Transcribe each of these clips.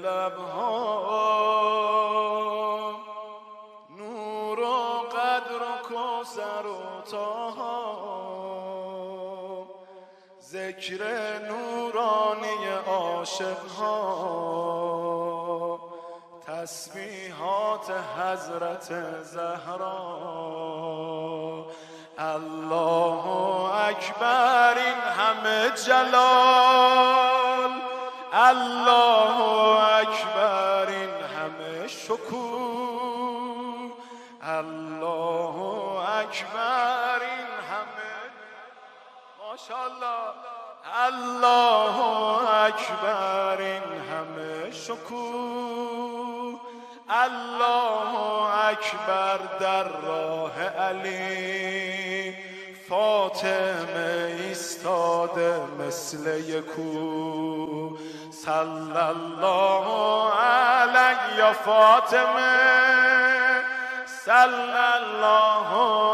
لبها نور و قدر و کوثر و طاها، ذکر نورانی عاشقها، تسبیحات حضرت زهرا. الله اکبر، این همه جلال، الله اکبر، این همه شکوه، الله اکبر، این همه ماشاءالله، الله اکبر، این همه شکوه، الله اکبر. در راه علی فاطمه ایستاده مثل یکو، صلی الله علیک یا فاطمه، صلی الله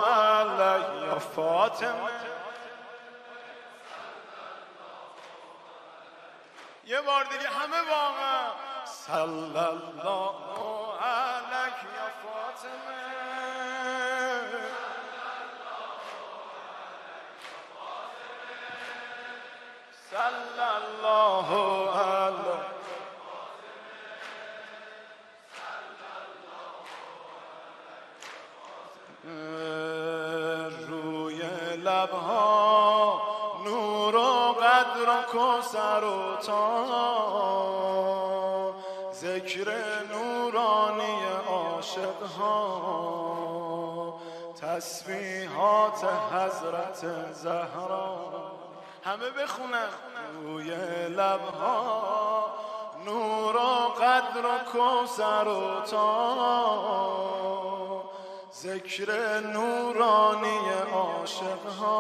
علیک یا فاطمه. یه بار دیگه همه واقعا، صلی الله علیک یا فاطمه، صلی الله علیک. روی لبها نور و قدر و کوثر و طاها، ذکر نورانی عاشقها، تسبیحات حضرت زهرا. همه بخونن. روی لبها نور و قدر و کوثر و طاها، ذکر نورانی عاشقها،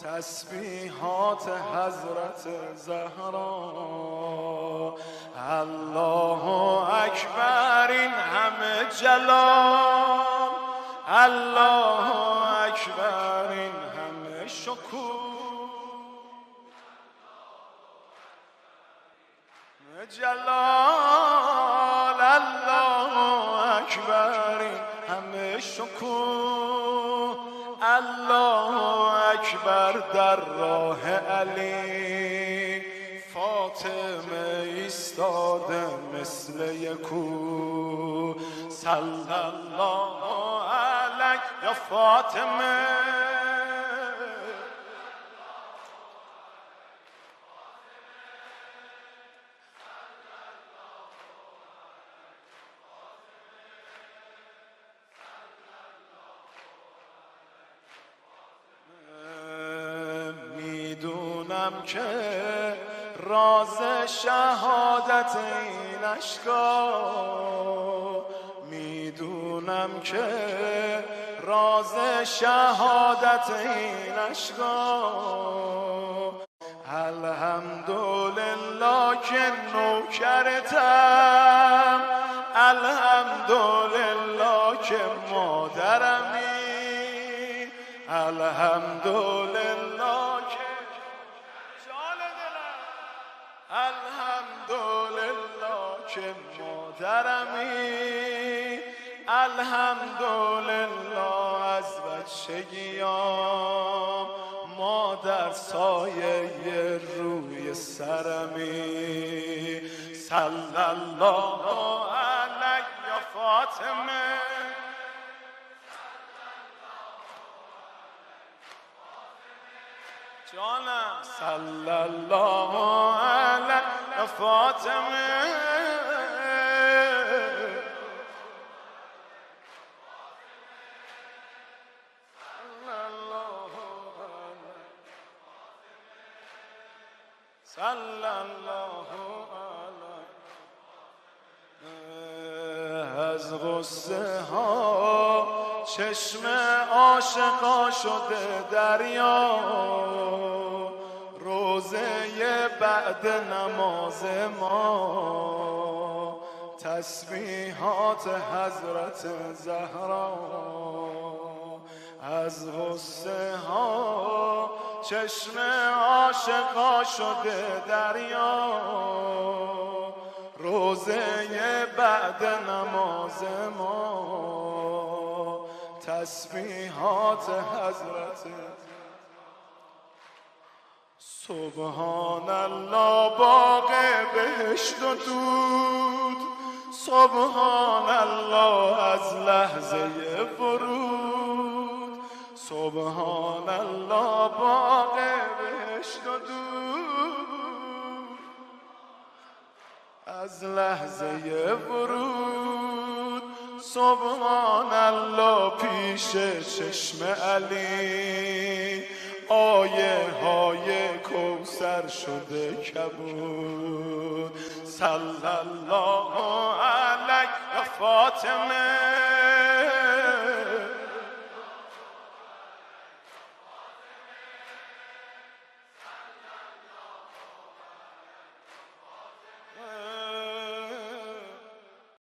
تسبیحات حضرت زهرا. الله اکبر، این همه جلال، الله اکبر، این همه شکوه، جلال، الله اکبر، این همه شکوه، الله اکبر. در راه علی فاطمه ایستاده مثل یکو، صلی الله علیک یا فاطمه، میدونم که راز شهادت این اشکا، میدونم که راز شهادت این اشکا، الحمدلله که نوکرتم، الحمدلله که مادرمی، الحمدلله که جان دلم، الحمدلله که مادرمی، الحمدلله از بچگیام مادر سایه روی سرمی، صلی الله علیک یا فاطمه، جانم، صلی الله علیک یا فاطمه، صلی الله علیک. از غصه ها چشم عاشقا شده دریا، روزه بعد نماز ما، تسبیحات حضرت زهرا. از غصه ها چشم عاشقا شده دریا، روزه بعد نماز ما تسبیحات حضرت سبحان الله باغ بهشت و دود سبحان الله از لحظه ورود سبحان الله باغ بهشت و دود از لحظه ورود سبحان الله پیش چشم علی آیه های کوثر شده کبود صلی الله علیه فاطمه